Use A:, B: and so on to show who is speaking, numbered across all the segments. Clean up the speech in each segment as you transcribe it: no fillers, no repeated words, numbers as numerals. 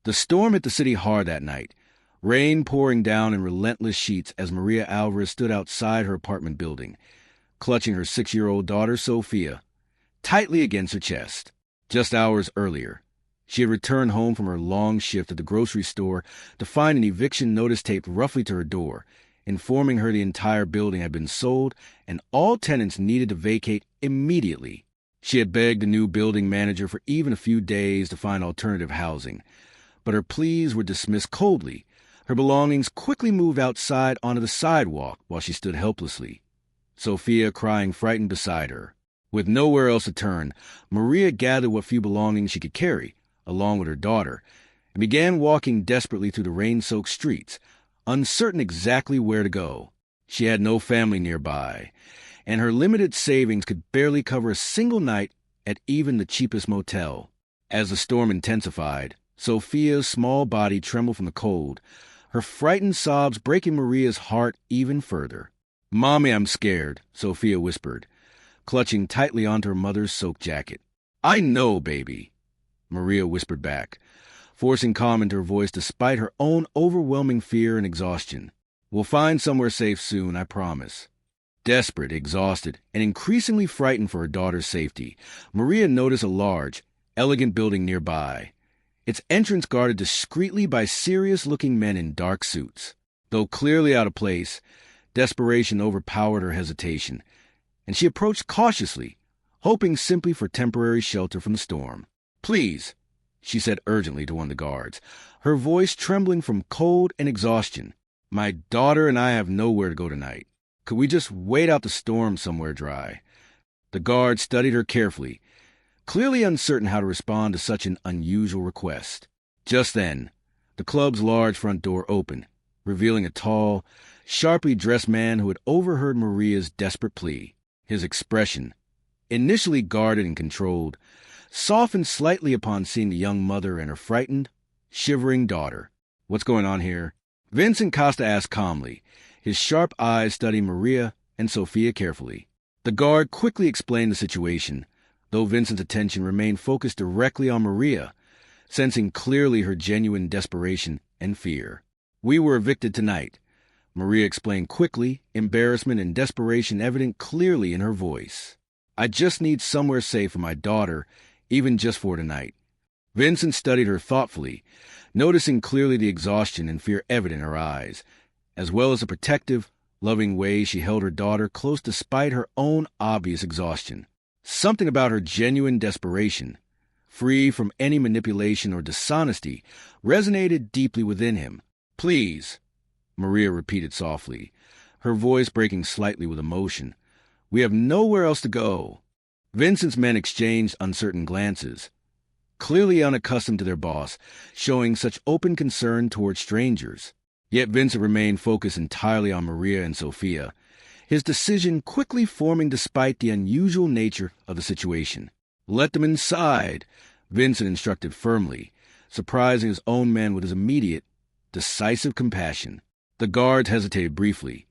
A: The storm hit the city hard that night, rain pouring down in relentless sheets as Maria Alvarez stood outside her apartment building, clutching her 6-year-old daughter, Sophia, tightly against her chest. Just hours earlier, she had returned home from her long shift at the grocery store to find an eviction notice taped roughly to her door, informing her the entire building had been sold and all tenants needed to vacate immediately. She had begged the new building manager for even a few days to find alternative housing, but her pleas were dismissed coldly. Her belongings quickly moved outside onto the sidewalk while she stood helplessly, Sophia crying frightened beside her. With nowhere else to turn, Maria gathered what few belongings she could carry, along with her daughter, and began walking desperately through the rain-soaked streets, uncertain exactly where to go. She had no family nearby, and her limited savings could barely cover a single night at even the cheapest motel. As the storm intensified, Sophia's small body trembled from the cold, her frightened sobs breaking Maria's heart even further. "Mommy, I'm scared," Sophia whispered, clutching tightly onto her mother's soaked jacket. "I know, baby," Maria whispered back, forcing calm into her voice despite her own overwhelming fear and exhaustion. "We'll find somewhere safe soon, I promise." Desperate, exhausted, and increasingly frightened for her daughter's safety, Maria noticed a large, elegant building nearby, its entrance guarded discreetly by serious-looking men in dark suits. Though clearly out of place, desperation overpowered her hesitation, and she approached cautiously, hoping simply for temporary shelter from the storm. "Please," she said urgently to one of the guards, her voice trembling from cold and exhaustion. "My daughter and I have nowhere to go tonight. Could we just wait out the storm somewhere dry?" The guard studied her carefully, clearly uncertain how to respond to such an unusual request. Just then, the club's large front door opened, revealing a tall, sharply dressed man who had overheard Maria's desperate plea. His expression, initially guarded and controlled, softened slightly upon seeing the young mother and her frightened, shivering daughter. "What's going on here?" Vincent Costa asked calmly, his sharp eyes studying Maria and Sophia carefully. The guard quickly explained the situation, though Vincent's attention remained focused directly on Maria, sensing clearly her genuine desperation and fear. "We were evicted tonight," Maria explained quickly, embarrassment and desperation evident clearly in her voice. "I just need somewhere safe for my daughter, even just for tonight." Vincent studied her thoughtfully, noticing clearly the exhaustion and fear evident in her eyes, as well as the protective, loving way she held her daughter close despite her own obvious exhaustion. Something about her genuine desperation, free from any manipulation or dishonesty, resonated deeply within him. "Please," Maria repeated softly, her voice breaking slightly with emotion. "We have nowhere else to go." Vincent's men exchanged uncertain glances, clearly unaccustomed to their boss showing such open concern toward strangers. Yet Vincent remained focused entirely on Maria and Sophia, his decision quickly forming despite the unusual nature of the situation. "Let them inside," Vincent instructed firmly, surprising his own men with his immediate, decisive compassion. The guards hesitated briefly,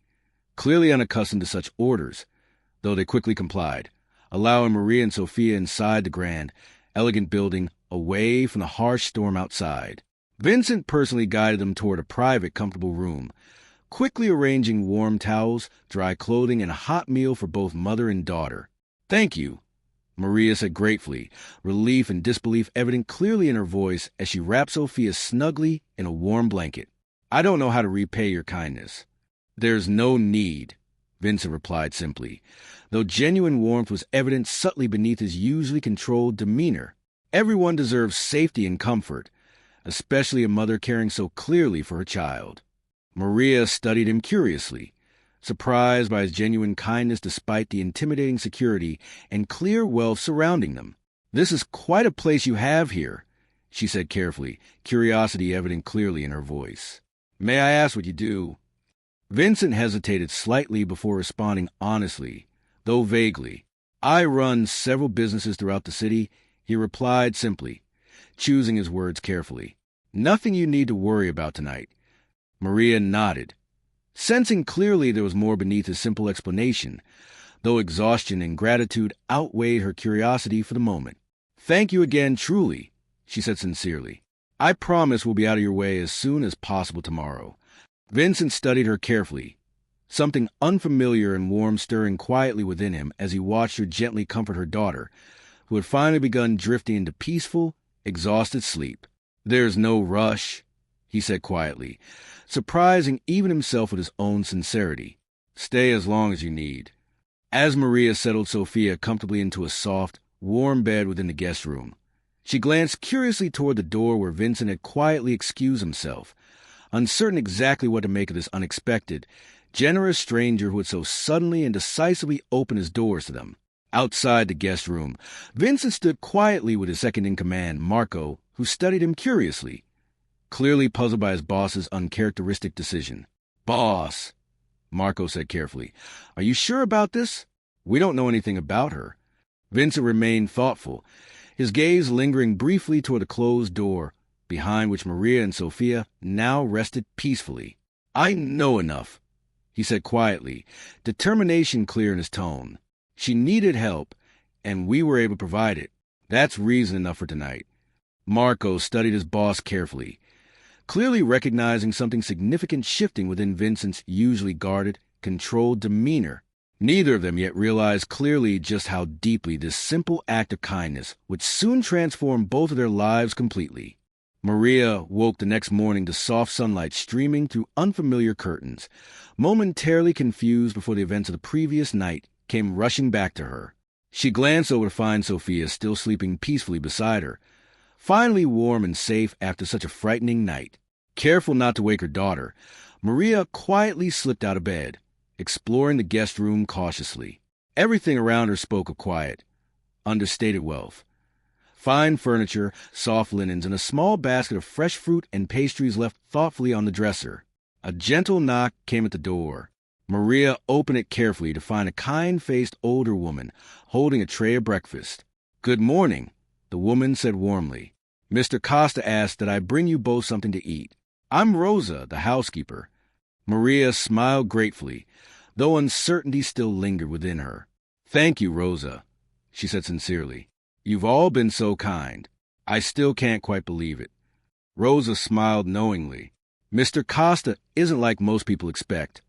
A: clearly unaccustomed to such orders, though they quickly complied, allowing Maria and Sophia inside the grand, elegant building, away from the harsh storm outside. Vincent personally guided them toward a private, comfortable room, quickly arranging warm towels, dry clothing, and a hot meal for both mother and daughter. "Thank you," Maria said gratefully, relief and disbelief evident clearly in her voice as she wrapped Sophia snugly in a warm blanket. "I don't know how to repay your kindness." "There's no need," Vincent replied simply, though genuine warmth was evident subtly beneath his usually controlled demeanor. Everyone deserves safety and comfort, especially a mother caring so clearly for her child. Maria studied him curiously, surprised by his genuine kindness despite the intimidating security and clear wealth surrounding them. "This is quite a place you have here," she said carefully, curiosity evident clearly in her voice. "May I ask what you do?" Vincent hesitated slightly before responding honestly, though vaguely. "I run several businesses throughout the city," he replied simply, choosing his words carefully. "Nothing you need to worry about tonight." Maria nodded, sensing clearly there was more beneath his simple explanation, though exhaustion and gratitude outweighed her curiosity for the moment. "Thank you again, truly," she said sincerely. I promise we'll be out of your way as soon as possible tomorrow. Vincent studied her carefully, something unfamiliar and warm stirring quietly within him as he watched her gently comfort her daughter, who had finally begun drifting into peaceful, exhausted sleep. "There's no rush," he said quietly, surprising even himself with his own sincerity. "Stay as long as you need." As Maria settled Sophia comfortably into a soft, warm bed within the guest room, she glanced curiously toward the door where Vincent had quietly excused himself, uncertain exactly what to make of this unexpected, generous stranger who had so suddenly and decisively opened his doors to them. Outside the guest room, Vincent stood quietly with his second-in-command, Marco, who studied him curiously, clearly puzzled by his boss's uncharacteristic decision. "Boss," Marco said carefully, "are you sure about this? We don't know anything about her." Vincent remained thoughtful, his gaze lingering briefly toward the closed door, behind which Maria and Sophia now rested peacefully. "I know enough," he said quietly, determination clear in his tone. "She needed help, and we were able to provide it. That's reason enough for tonight." Marco studied his boss carefully, clearly recognizing something significant shifting within Vincent's usually guarded, controlled demeanor. Neither of them yet realized clearly just how deeply this simple act of kindness would soon transform both of their lives completely. Maria woke the next morning to soft sunlight streaming through unfamiliar curtains, momentarily confused before the events of the previous night came rushing back to her. She glanced over to find Sophia still sleeping peacefully beside her, finally warm and safe after such a frightening night. Careful not to wake her daughter, Maria quietly slipped out of bed, exploring the guest room cautiously. Everything around her spoke of quiet, understated wealth. Fine furniture, soft linens, and a small basket of fresh fruit and pastries left thoughtfully on the dresser. A gentle knock came at the door. Maria opened it carefully to find a kind-faced older woman holding a tray of breakfast. "Good morning," the woman said warmly. "Mr. Costa asked that I bring you both something to eat. I'm Rosa, the housekeeper." Maria smiled gratefully, though uncertainty still lingered within her. "Thank you, Rosa," she said sincerely. "You've all been so kind. I still can't quite believe it." Rosa smiled knowingly. "Mr. Costa isn't like most people expect,"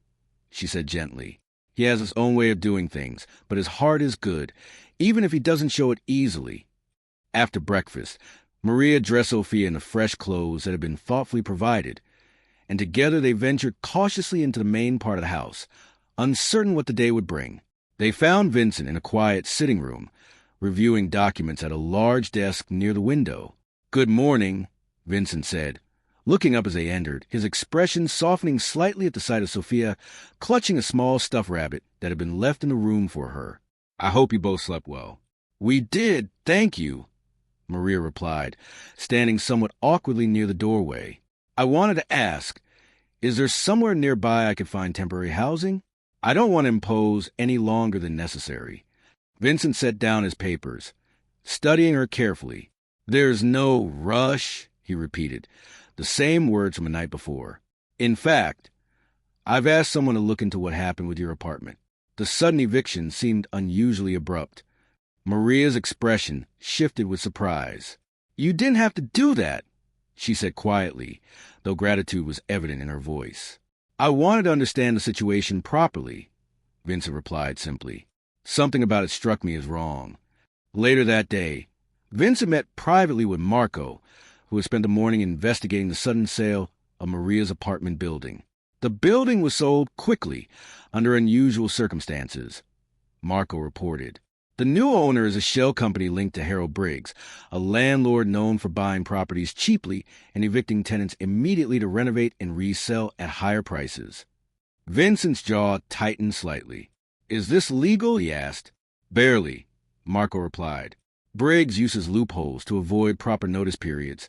A: she said gently. "He has his own way of doing things, but his heart is good, even if he doesn't show it easily." After breakfast, Maria dressed Sophia in the fresh clothes that had been thoughtfully provided, and together they ventured cautiously into the main part of the house, uncertain what the day would bring. They found Vincent in a quiet sitting room, reviewing documents at a large desk near the window. "Good morning," Vincent said, looking up as they entered, his expression softening slightly at the sight of Sophia clutching a small stuffed rabbit that had been left in the room for her. "I hope you both slept well." "We did, thank you," Maria replied, standing somewhat awkwardly near the doorway. "I wanted to ask, is there somewhere nearby I could find temporary housing? I don't want to impose any longer than necessary." Vincent set down his papers, studying her carefully. "There's no rush," he repeated, the same words from the night before. "In fact, I've asked someone to look into what happened with your apartment." The sudden eviction seemed unusually abrupt. Maria's expression shifted with surprise. "You didn't have to do that," she said quietly, though gratitude was evident in her voice. "I wanted to understand the situation properly," Vincent replied simply. "Something about it struck me as wrong." Later that day, Vincent met privately with Marco, who had spent the morning investigating the sudden sale of Maria's apartment building. The building was sold quickly, under unusual circumstances, Marco reported. The new owner is a shell company linked to Harold Briggs, a landlord known for buying properties cheaply and evicting tenants immediately to renovate and resell at higher prices. Vincent's jaw tightened slightly. "Is this legal?" he asked. "Barely," Marco replied. "Briggs uses loopholes to avoid proper notice periods,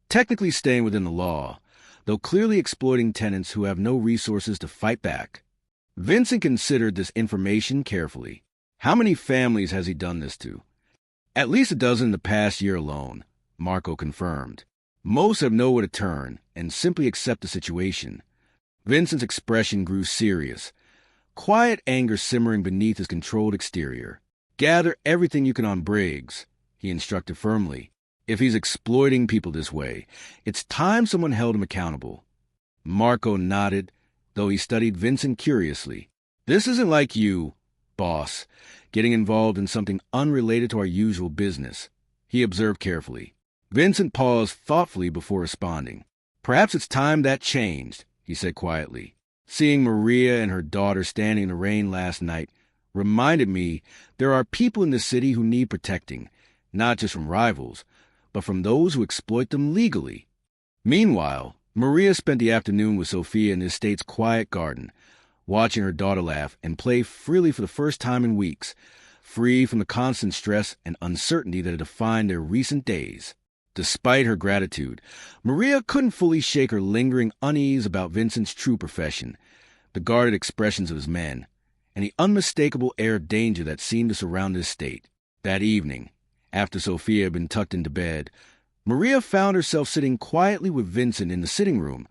A: technically staying within the law, though clearly exploiting tenants who have no resources to fight back." Vincent considered this information carefully. How many families has he done this to? "At least a dozen in the past year alone," Marco confirmed. "Most have nowhere to turn and simply accept the situation." Vincent's expression grew serious, quiet anger simmering beneath his controlled exterior. "Gather everything you can on Briggs," he instructed firmly. If he's exploiting people this way, it's time someone held him accountable. Marco nodded, though he studied Vincent curiously. This isn't like you, boss, getting involved in something unrelated to our usual business, he observed carefully. Vincent paused thoughtfully before responding. Perhaps it's time that changed, he said quietly. Seeing Maria and her daughter standing in the rain last night reminded me there are people in the city who need protecting, not just from rivals, but from those who exploit them legally. Meanwhile, Maria spent the afternoon with Sophia in the estate's quiet garden, watching her daughter laugh and play freely for the first time in weeks, free from the constant stress and uncertainty that had defined their recent days. Despite her gratitude, Maria couldn't fully shake her lingering unease about Vincent's true profession, the guarded expressions of his men, and the unmistakable air of danger that seemed to surround his estate. That evening, after Sophia had been tucked into bed, Maria found herself sitting quietly with Vincent in the sitting room,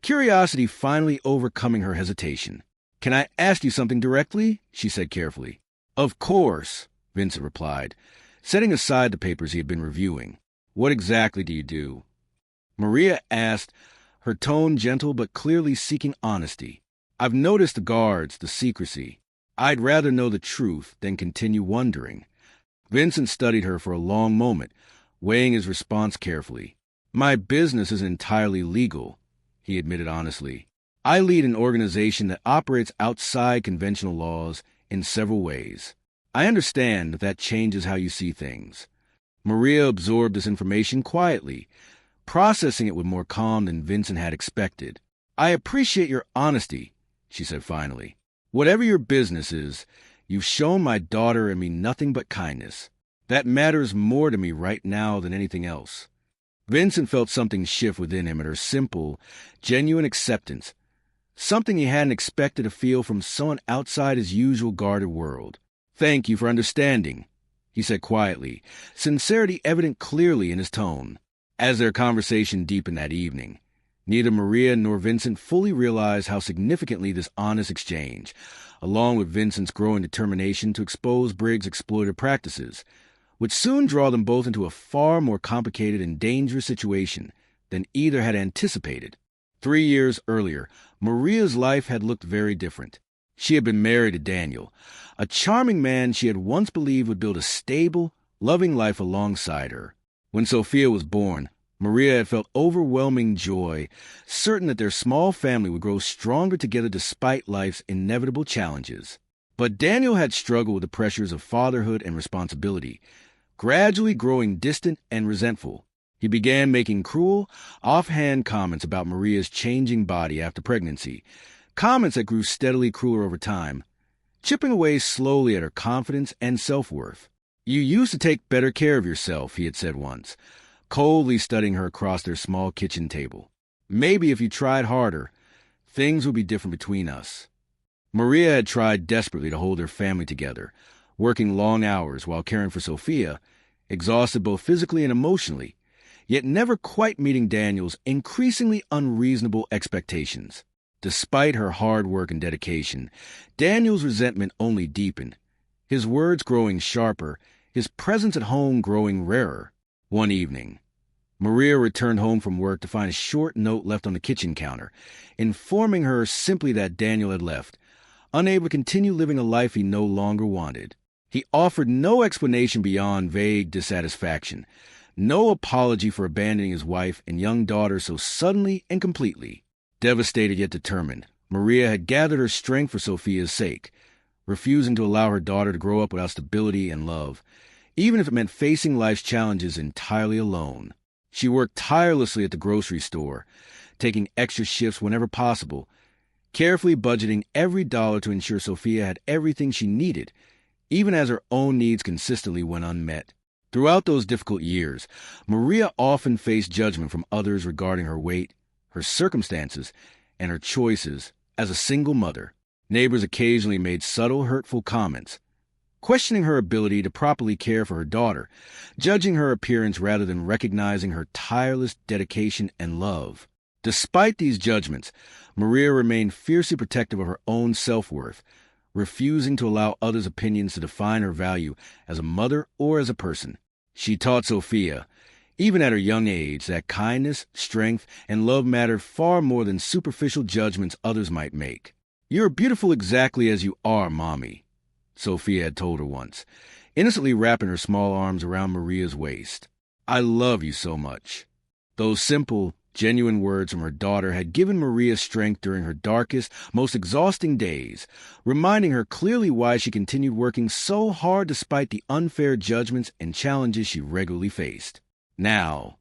A: curiosity finally overcoming her hesitation. "Can I ask you something directly?" she said carefully. "Of course," Vincent replied, setting aside the papers he had been reviewing. "What exactly do you do?" Maria asked, her tone gentle but clearly seeking honesty. "I've noticed the guards, the secrecy. I'd rather know the truth than continue wondering." Vincent studied her for a long moment, weighing his response carefully. "My business is entirely legal," he admitted honestly. "I lead an organization that operates outside conventional laws in several ways. I understand that changes how you see things." Maria absorbed this information quietly, processing it with more calm than Vincent had expected. "I appreciate your honesty," she said finally. "Whatever your business is, you've shown my daughter and me nothing but kindness. That matters more to me right now than anything else." Vincent felt something shift within him at her simple, genuine acceptance, something he hadn't expected to feel from someone outside his usual guarded world. "Thank you for understanding," he said quietly, sincerity evident clearly in his tone. As their conversation deepened that evening, neither Maria nor Vincent fully realized how significantly this honest exchange, along with Vincent's growing determination to expose Briggs' exploitative practices, would soon draw them both into a far more complicated and dangerous situation than either had anticipated. 3 years earlier, Maria's life had looked very different. She had been married to Daniel, a charming man she had once believed would build a stable, loving life alongside her. When Sophia was born, Maria had felt overwhelming joy, certain that their small family would grow stronger together despite life's inevitable challenges. But Daniel had struggled with the pressures of fatherhood and responsibility, gradually growing distant and resentful. He began making cruel, offhand comments about Maria's changing body after pregnancy, comments that grew steadily crueler over time, chipping away slowly at her confidence and self-worth. "You used to take better care of yourself," he had said once, coldly studying her across their small kitchen table. "Maybe if you tried harder, things would be different between us." Maria had tried desperately to hold her family together, working long hours while caring for Sophia, exhausted both physically and emotionally, yet never quite meeting Daniel's increasingly unreasonable expectations. Despite her hard work and dedication, Daniel's resentment only deepened, his words growing sharper, his presence at home growing rarer. One evening, Maria returned home from work to find a short note left on the kitchen counter, informing her simply that Daniel had left, unable to continue living a life he no longer wanted. He offered no explanation beyond vague dissatisfaction, no apology for abandoning his wife and young daughter so suddenly and completely. Devastated yet determined, Maria had gathered her strength for Sophia's sake, refusing to allow her daughter to grow up without stability and love, even if it meant facing life's challenges entirely alone. She worked tirelessly at the grocery store, taking extra shifts whenever possible, carefully budgeting every dollar to ensure Sophia had everything she needed, even as her own needs consistently went unmet. Throughout those difficult years, Maria often faced judgment from others regarding her weight, her circumstances, and her choices as a single mother. Neighbors occasionally made subtle, hurtful comments, questioning her ability to properly care for her daughter, judging her appearance rather than recognizing her tireless dedication and love. Despite these judgments, Maria remained fiercely protective of her own self-worth, refusing to allow others' opinions to define her value as a mother or as a person. She taught Sophia, Even at her young age, that kindness, strength, and love mattered far more than superficial judgments others might make. "You're beautiful exactly as you are, Mommy," Sophia had told her once, innocently wrapping her small arms around Maria's waist. "I love you so much." Those simple, genuine words from her daughter had given Maria strength during her darkest, most exhausting days, reminding her clearly why she continued working so hard despite the unfair judgments and challenges she regularly faced. Now,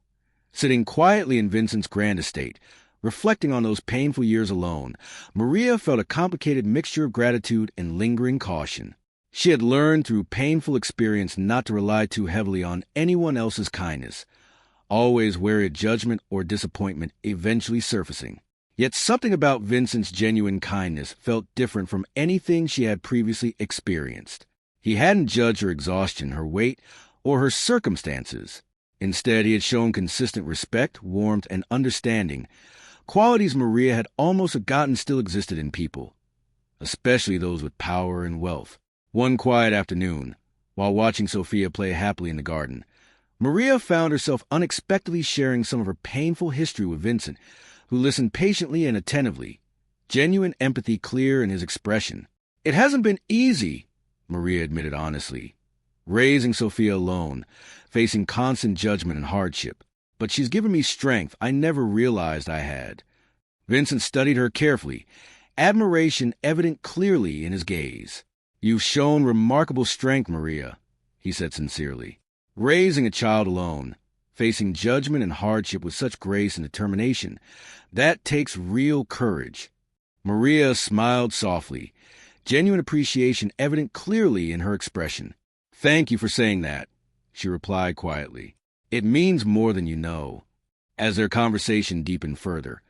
A: sitting quietly in Vincent's grand estate, reflecting on those painful years alone, Maria felt a complicated mixture of gratitude and lingering caution. She had learned through painful experience not to rely too heavily on anyone else's kindness, always wary of judgment or disappointment eventually surfacing. Yet something about Vincent's genuine kindness felt different from anything she had previously experienced. He hadn't judged her exhaustion, her weight, or her circumstances. Instead, he had shown consistent respect, warmth, and understanding, qualities Maria had almost forgotten still existed in people, especially those with power and wealth. One quiet afternoon, while watching Sophia play happily in the garden, Maria found herself unexpectedly sharing some of her painful history with Vincent, who listened patiently and attentively, genuine empathy clear in his expression. "It hasn't been easy," Maria admitted honestly, raising Sophia alone, facing constant judgment and hardship. "But she's given me strength I never realized I had." Vincent studied her carefully, admiration evident clearly in his gaze. "You've shown remarkable strength, Maria," he said sincerely. "Raising a child alone, facing judgment and hardship with such grace and determination, that takes real courage." Maria smiled softly, genuine appreciation evident clearly in her expression. "Thank you for saying that," she replied quietly. "It means more than you know." As their conversation deepened further,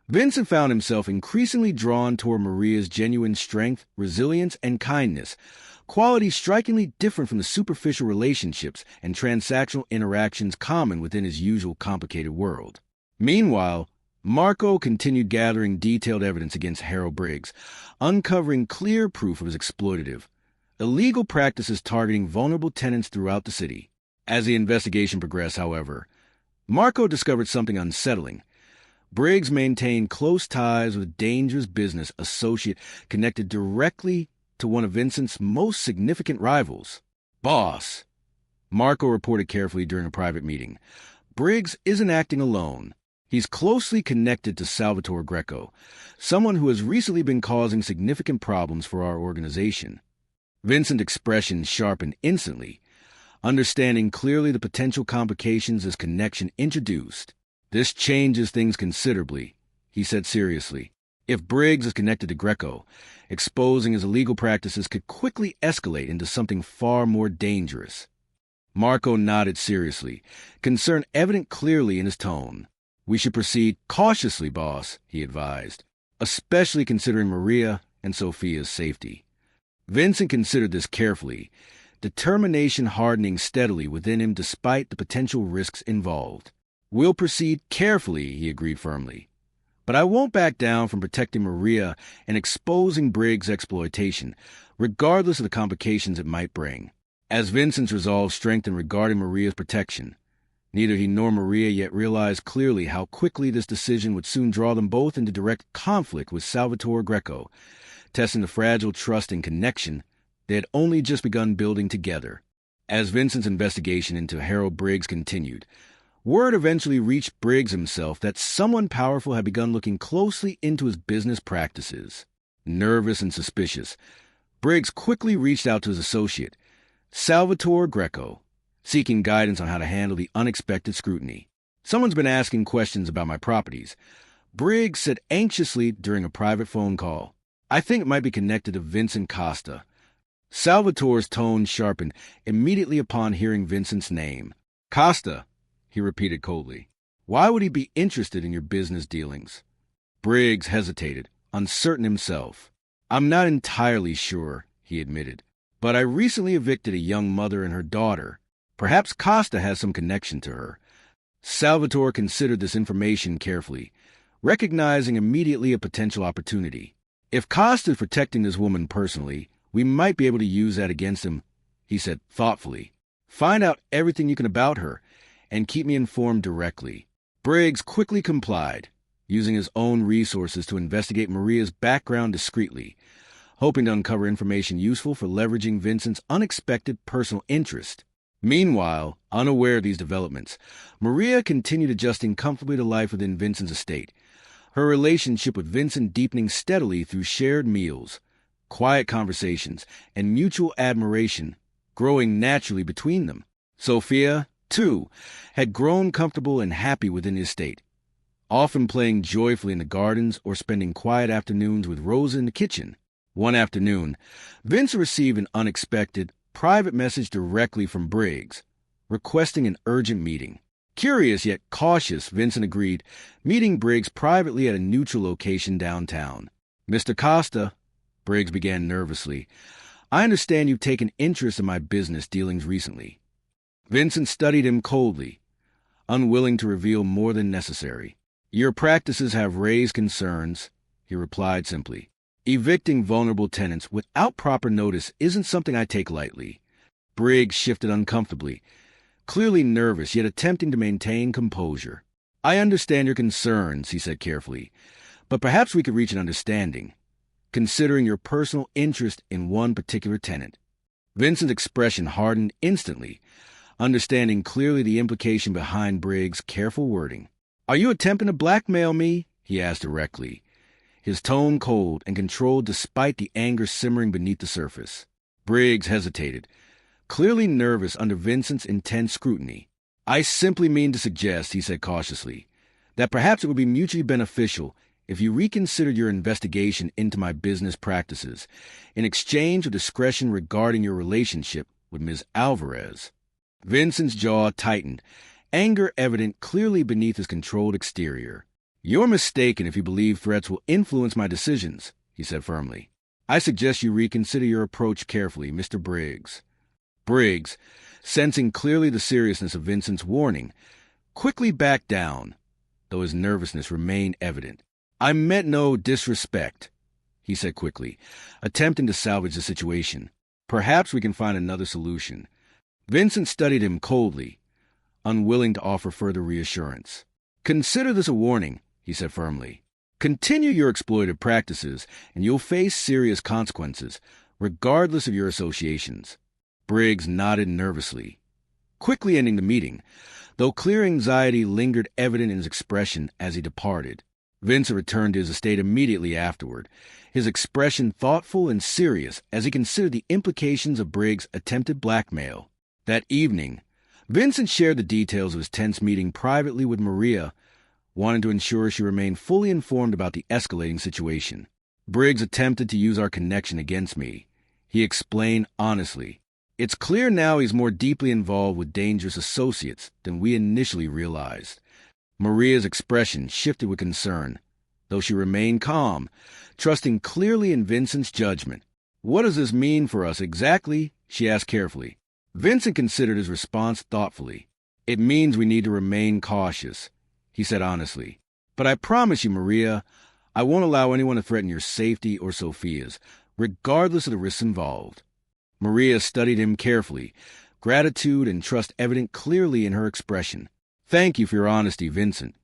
A: Vincent found himself increasingly drawn toward Maria's genuine strength, resilience, and kindness, qualities strikingly different from the superficial relationships and transactional interactions common within his usual complicated world. Meanwhile, Marco continued gathering detailed evidence against Harold Briggs, uncovering clear proof of his exploitative, illegal practices targeting vulnerable tenants throughout the city. As the investigation progressed, however, Marco discovered something unsettling. Briggs maintained close ties with a dangerous business associate connected directly to one of Vincent's most significant rivals. "Boss," Marco reported carefully during a private meeting, "Briggs isn't acting alone. He's closely connected to Salvatore Greco, someone who has recently been causing significant problems for our organization." Vincent's expression sharpened instantly, understanding clearly the potential complications this connection introduced. "This changes things considerably," he said seriously. "If Briggs is connected to Greco, exposing his illegal practices could quickly escalate into something far more dangerous." Marco nodded seriously, concern evident clearly in his tone. "We should proceed cautiously, boss," he advised, "especially considering Maria and Sophia's safety." Vincent considered this carefully, determination hardening steadily within him despite the potential risks involved. "We'll proceed carefully," he agreed firmly. "But I won't back down from protecting Maria and exposing Briggs' exploitation, regardless of the complications it might bring." As Vincent's resolve strengthened regarding Maria's protection, neither he nor Maria yet realized clearly how quickly this decision would soon draw them both into direct conflict with Salvatore Greco, testing the fragile trust and connection they had only just begun building together. As Vincent's investigation into Harold Briggs continued, word eventually reached Briggs himself that someone powerful had begun looking closely into his business practices. Nervous and suspicious, Briggs quickly reached out to his associate, Salvatore Greco, seeking guidance on how to handle the unexpected scrutiny. "Someone's been asking questions about my properties," Briggs said anxiously during a private phone call. "I think it might be connected to Vincent Costa." Salvatore's tone sharpened immediately upon hearing Vincent's name. "Costa," he repeated coldly. "Why would he be interested in your business dealings?" Briggs hesitated, uncertain himself. "I'm not entirely sure," he admitted, "but I recently evicted a young mother and her daughter. Perhaps Costa has some connection to her." Salvatore considered this information carefully, recognizing immediately a potential opportunity. "If Costa is protecting this woman personally, we might be able to use that against him," he said thoughtfully. "Find out everything you can about her, and keep me informed directly. Briggs quickly complied, using his own resources to investigate Maria's background discreetly, hoping to uncover information useful for leveraging Vincent's unexpected personal interest. Meanwhile, unaware of these developments, Maria continued adjusting comfortably to life within Vincent's estate, her relationship with Vincent deepening steadily through shared meals, quiet conversations, and mutual admiration growing naturally between them. Sophia, too, had grown comfortable and happy within the estate, often playing joyfully in the gardens or spending quiet afternoons with Rosa in the kitchen. One afternoon, Vincent received an unexpected, private message directly from Briggs, requesting an urgent meeting. Curious yet cautious, Vincent agreed, meeting Briggs privately at a neutral location downtown. "Mr. Costa," Briggs began nervously, "I understand you've taken interest in my business dealings recently." Vincent studied him coldly, unwilling to reveal more than necessary. "Your practices have raised concerns," he replied simply. "Evicting vulnerable tenants without proper notice isn't something I take lightly." Briggs shifted uncomfortably, clearly nervous yet attempting to maintain composure. "I understand your concerns," he said carefully, "but perhaps we could reach an understanding, considering your personal interest in one particular tenant." Vincent's expression hardened instantly, understanding clearly the implication behind Briggs' careful wording. "Are you attempting to blackmail me?" he asked directly, his tone cold and controlled despite the anger simmering beneath the surface. Briggs hesitated, clearly nervous under Vincent's intense scrutiny. "I simply mean to suggest," he said cautiously, "that perhaps it would be mutually beneficial if you reconsidered your investigation into my business practices in exchange of discretion regarding your relationship with Ms. Alvarez." Vincent's jaw tightened, anger evident clearly beneath his controlled exterior. "You're mistaken if you believe threats will influence my decisions," he said firmly. "I suggest you reconsider your approach carefully, Mr. Briggs." Briggs, sensing clearly the seriousness of Vincent's warning, quickly backed down, though his nervousness remained evident. "I meant no disrespect," he said quickly, attempting to salvage the situation. "Perhaps we can find another solution." Vincent studied him coldly, unwilling to offer further reassurance. "Consider this a warning," he said firmly. "Continue your exploitive practices, and you'll face serious consequences, regardless of your associations." Briggs nodded nervously, quickly ending the meeting, though clear anxiety lingered evident in his expression as he departed. Vincent returned to his estate immediately afterward, his expression thoughtful and serious as he considered the implications of Briggs' attempted blackmail. That evening, Vincent shared the details of his tense meeting privately with Maria, wanting to ensure she remained fully informed about the escalating situation. "Briggs attempted to use our connection against me," he explained honestly. "It's clear now he's more deeply involved with dangerous associates than we initially realized." Maria's expression shifted with concern, though she remained calm, trusting clearly in Vincent's judgment. "What does this mean for us exactly?" she asked carefully. Vincent considered his response thoughtfully. "It means we need to remain cautious," he said honestly. "But I promise you, Maria, I won't allow anyone to threaten your safety or Sophia's, regardless of the risks involved." Maria studied him carefully, gratitude and trust evident clearly in her expression. "Thank you for your honesty, Vincent,"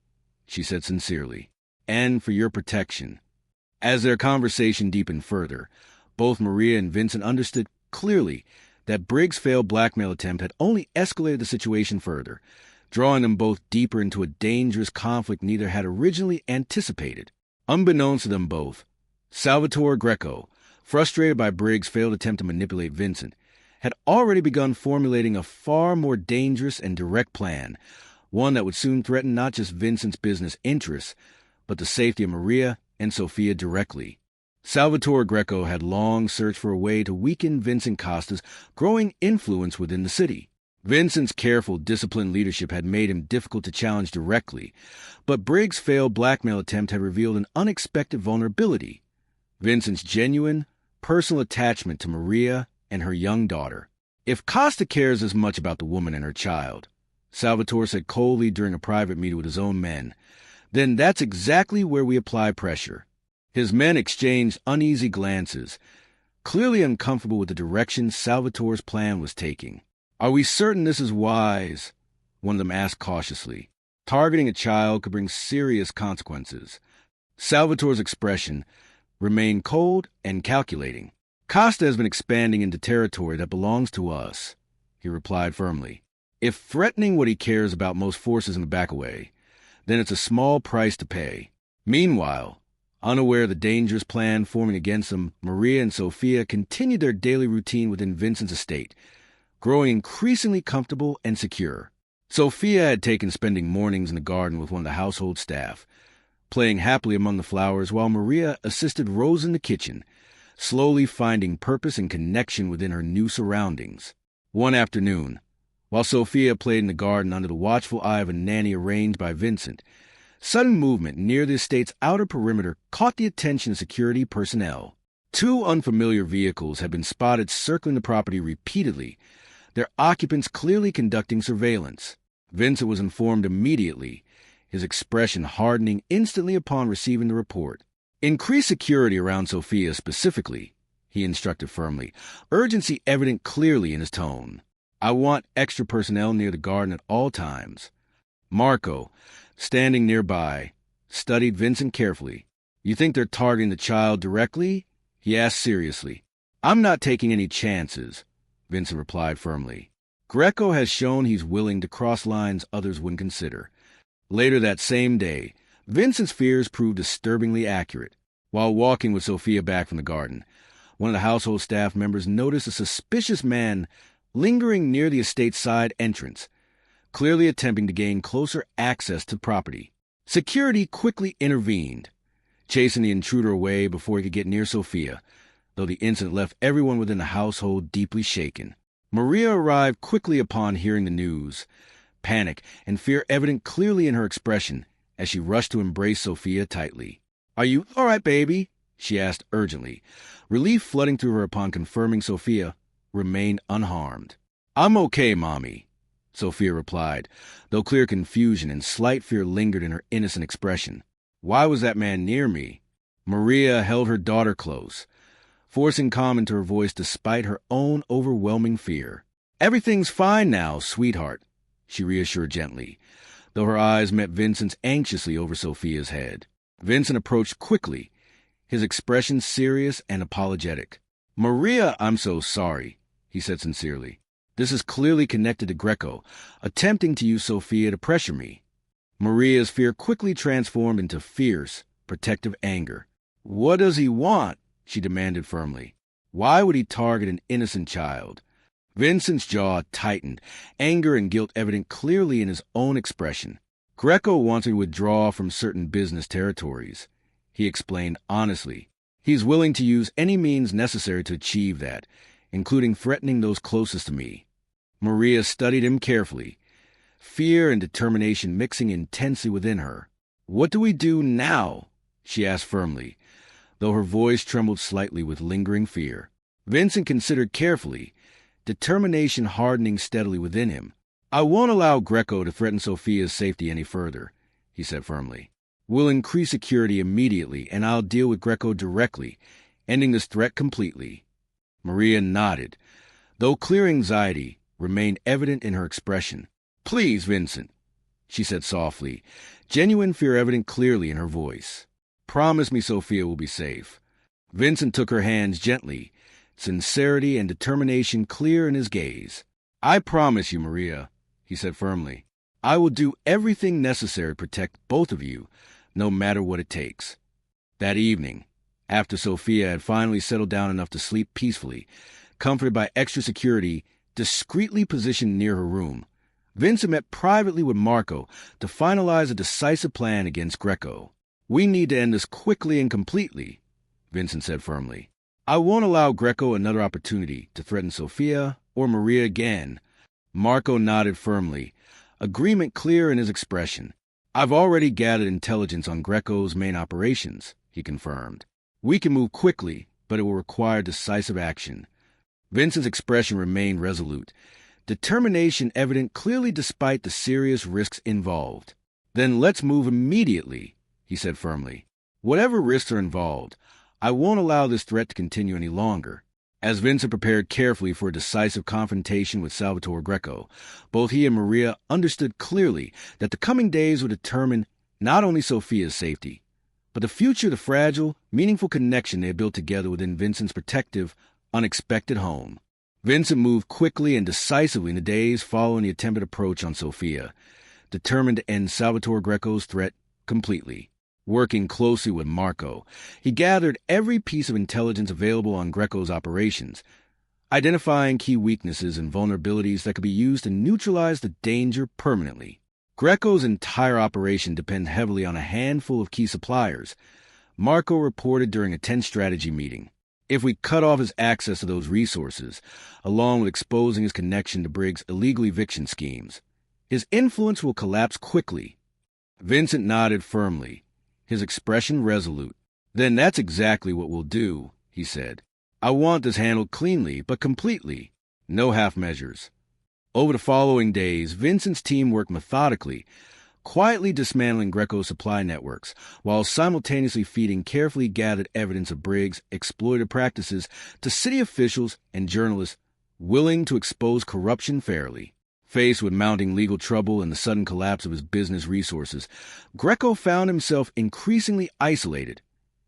A: she said sincerely, "and for your protection." As their conversation deepened further, both Maria and Vincent understood clearly that Briggs' failed blackmail attempt had only escalated the situation further, drawing them both deeper into a dangerous conflict neither had originally anticipated. Unbeknownst to them both, Salvatore Greco, frustrated by Briggs' failed attempt to manipulate Vincent, had already begun formulating a far more dangerous and direct plan, one that would soon threaten not just Vincent's business interests, but the safety of Maria and Sophia directly. Salvatore Greco had long searched for a way to weaken Vincent Costa's growing influence within the city. Vincent's careful, disciplined leadership had made him difficult to challenge directly, but Briggs' failed blackmail attempt had revealed an unexpected vulnerability: Vincent's genuine, personal attachment to Maria and her young daughter. "If Costa cares as much about the woman and her child," Salvatore said coldly during a private meeting with his own men, "then that's exactly where we apply pressure." His men exchanged uneasy glances, clearly uncomfortable with the direction Salvatore's plan was taking. "Are we certain this is wise?" one of them asked cautiously. Targeting a child could bring serious consequences. Salvatore's expression remained cold and calculating. Costa has been expanding into territory that belongs to us, he replied firmly. If threatening what he cares about most forces him to back away, then it's a small price to pay. Meanwhile, unaware of the dangerous plan forming against them, Maria and Sophia continued their daily routine within Vincent's estate, growing increasingly comfortable and secure. Sophia had taken spending mornings in the garden with one of the household staff, playing happily among the flowers, while Maria assisted Rose in the kitchen, slowly finding purpose and connection within her new surroundings. One afternoon, while Sophia played in the garden under the watchful eye of a nanny arranged by Vincent, sudden movement near the estate's outer perimeter caught the attention of security personnel. Two unfamiliar vehicles had been spotted circling the property repeatedly, their occupants clearly conducting surveillance. Vincent was informed immediately, his expression hardening instantly upon receiving the report. Increase security around Sophia specifically, he instructed firmly, urgency evident clearly in his tone. I want extra personnel near the garden at all times. Marco, standing nearby, studied Vincent carefully. You think they're targeting the child directly? He asked seriously. I'm not taking any chances, Vincent replied firmly. Greco has shown he's willing to cross lines others wouldn't consider. Later that same day, Vincent's fears proved disturbingly accurate. While walking with Sophia back from the garden, one of the household staff members noticed a suspicious man lingering near the estate's side entrance, clearly attempting to gain closer access to property. Security quickly intervened, chasing the intruder away before he could get near Sophia, though the incident left everyone within the household deeply shaken. Maria arrived quickly upon hearing the news, panic and fear evident clearly in her expression as she rushed to embrace Sophia tightly. Are you all right, baby? She asked urgently, relief flooding through her upon confirming Sophia remained unharmed. I'm okay, Mommy, Sophia replied, though clear confusion and slight fear lingered in her innocent expression. Why was that man near me? Maria held her daughter close, forcing calm into her voice despite her own overwhelming fear. Everything's fine now, sweetheart, she reassured gently, though her eyes met Vincent's anxiously over Sophia's head. Vincent approached quickly, his expression serious and apologetic. Maria, I'm so sorry, he said sincerely. This is clearly connected to Greco, attempting to use Sophia to pressure me. Maria's fear quickly transformed into fierce, protective anger. What does he want? She demanded firmly. Why would he target an innocent child? Vincent's jaw tightened, anger and guilt evident clearly in his own expression. Greco wants me to withdraw from certain business territories, he explained honestly. He's willing to use any means necessary to achieve that, including threatening those closest to me. Maria studied him carefully, fear and determination mixing intensely within her. What do we do now? She asked firmly, though her voice trembled slightly with lingering fear. Vincent considered carefully, determination hardening steadily within him. I won't allow Greco to threaten Sophia's safety any further, he said firmly. We'll increase security immediately, and I'll deal with Greco directly, ending this threat completely. Maria nodded, though clear anxiety remained evident in her expression. Please, Vincent, she said softly, genuine fear evident clearly in her voice. Promise me Sophia will be safe. Vincent took her hands gently, sincerity and determination clear in his gaze. I promise you, Maria, he said firmly. I will do everything necessary to protect both of you, no matter what it takes. That evening, after Sophia had finally settled down enough to sleep peacefully, comforted by extra security discreetly positioned near her room, Vincent met privately with Marco to finalize a decisive plan against Greco. We need to end this quickly and completely, Vincent said firmly. I won't allow Greco another opportunity to threaten Sophia or Maria again. Marco nodded firmly, agreement clear in his expression. I've already gathered intelligence on Greco's main operations, he confirmed. We can move quickly, but it will require decisive action. Vincent's expression remained resolute, determination evident clearly despite the serious risks involved. Then let's move immediately, he said firmly. Whatever risks are involved, I won't allow this threat to continue any longer. As Vincent prepared carefully for a decisive confrontation with Salvatore Greco, both he and Maria understood clearly that the coming days would determine not only Sophia's safety, but the future of the fragile, meaningful connection they had built together within Vincent's protective, unexpected home. Vincent moved quickly and decisively in the days following the attempted approach on Sophia, determined to end Salvatore Greco's threat completely. Working closely with Marco, he gathered every piece of intelligence available on Greco's operations, identifying key weaknesses and vulnerabilities that could be used to neutralize the danger permanently. Greco's entire operation depended heavily on a handful of key suppliers. Marco reported during a tense strategy meeting. If we cut off his access to those resources, along with exposing his connection to Briggs' illegal eviction schemes, his influence will collapse quickly. Vincent nodded firmly, his expression resolute. "Then that's exactly what we'll do," he said. "I want this handled cleanly, but completely. No half measures." Over the following days, Vincent's team worked methodically, quietly dismantling Greco's supply networks, while simultaneously feeding carefully gathered evidence of Briggs' exploitative practices to city officials and journalists willing to expose corruption fairly. Faced with mounting legal trouble and the sudden collapse of his business resources, Greco found himself increasingly isolated,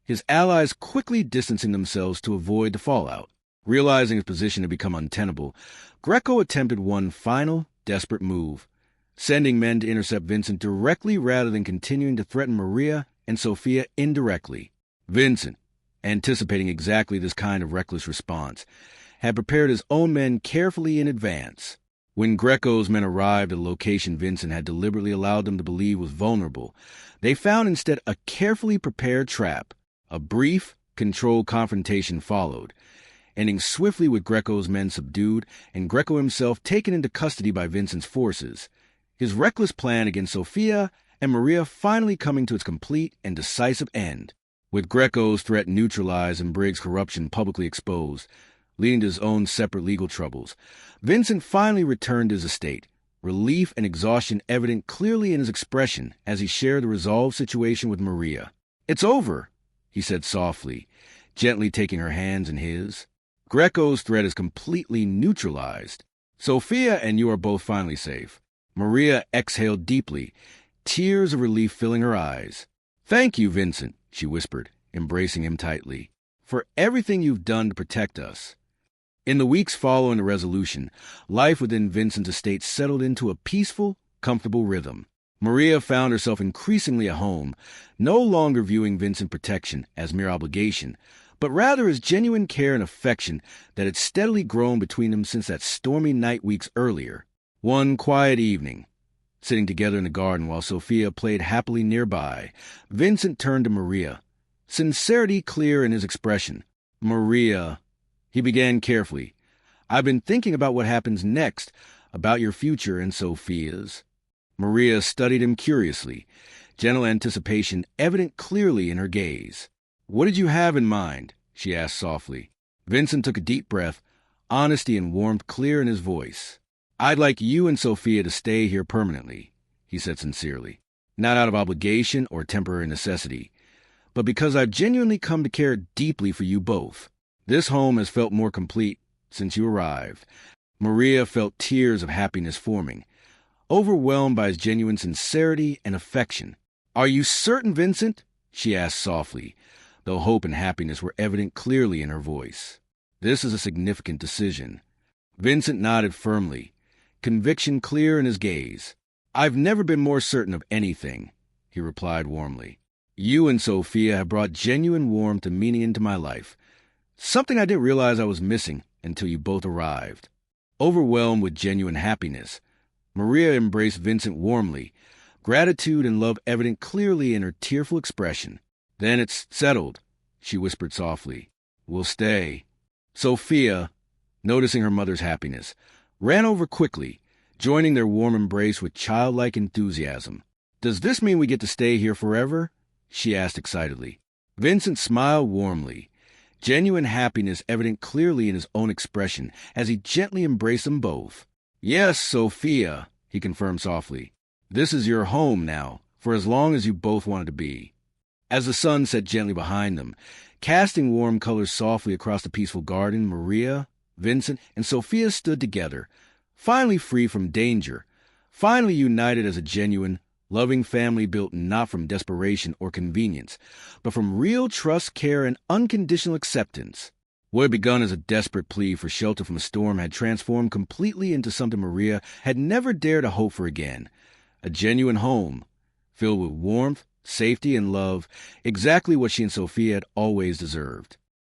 A: his allies quickly distancing themselves to avoid the fallout. Realizing his position had become untenable, Greco attempted one final, desperate move, sending men to intercept Vincent directly rather than continuing to threaten Maria and Sophia indirectly. Vincent, anticipating exactly this kind of reckless response, had prepared his own men carefully in advance. When Greco's men arrived at a location Vincent had deliberately allowed them to believe was vulnerable, they found instead a carefully prepared trap. A brief, controlled confrontation followed, ending swiftly with Greco's men subdued and Greco himself taken into custody by Vincent's forces, his reckless plan against Sophia and Maria finally coming to its complete and decisive end. With Greco's threat neutralized and Briggs' corruption publicly exposed, leading to his own separate legal troubles, Vincent finally returned to his estate, relief and exhaustion evident clearly in his expression as he shared the resolved situation with Maria. "It's over," he said softly, gently taking her hands in his. "Greco's threat is completely neutralized. Sophia and you are both finally safe." Maria exhaled deeply, tears of relief filling her eyes. "Thank you, Vincent," she whispered, embracing him tightly, "for everything you've done to protect us." In the weeks following the resolution, life within Vincent's estate settled into a peaceful, comfortable rhythm. Maria found herself increasingly at home, no longer viewing Vincent's protection as mere obligation, but rather as genuine care and affection that had steadily grown between them since that stormy night weeks earlier. One quiet evening, sitting together in the garden while Sophia played happily nearby, Vincent turned to Maria, sincerity clear in his expression. "Maria," he began carefully, "I've been thinking about what happens next, about your future and Sophia's." Maria studied him curiously, gentle anticipation evident clearly in her gaze. "What did you have in mind?" she asked softly. Vincent took a deep breath, honesty and warmth clear in his voice. "I'd like you and Sophia to stay here permanently," he said sincerely. "Not out of obligation or temporary necessity, but because I've genuinely come to care deeply for you both. This home has felt more complete since you arrived." Maria felt tears of happiness forming, overwhelmed by his genuine sincerity and affection. "Are you certain, Vincent?" she asked softly, though hope and happiness were evident clearly in her voice. "This is a significant decision." Vincent nodded firmly, conviction clear in his gaze. "I've never been more certain of anything," he replied warmly. "You and Sophia have brought genuine warmth and meaning into my life, something I didn't realize I was missing until you both arrived." Overwhelmed with genuine happiness, Maria embraced Vincent warmly, gratitude and love evident clearly in her tearful expression. "Then it's settled," she whispered softly. "We'll stay." Sophia, noticing her mother's happiness, ran over quickly, joining their warm embrace with childlike enthusiasm. "Does this mean we get to stay here forever?" she asked excitedly. Vincent smiled warmly, genuine happiness evident clearly in his own expression as he gently embraced them both. "Yes, Sophia," he confirmed softly. "This is your home now, for as long as you both wanted to be." As the sun set gently behind them, casting warm colors softly across the peaceful garden, Maria, Vincent, and Sophia stood together, finally free from danger, finally united as a genuine, loving family built not from desperation or convenience, but from real trust, care, and unconditional acceptance. What had begun as a desperate plea for shelter from a storm had transformed completely into something Maria had never dared to hope for again. A genuine home, filled with warmth, safety, and love, exactly what she and Sophia had always deserved.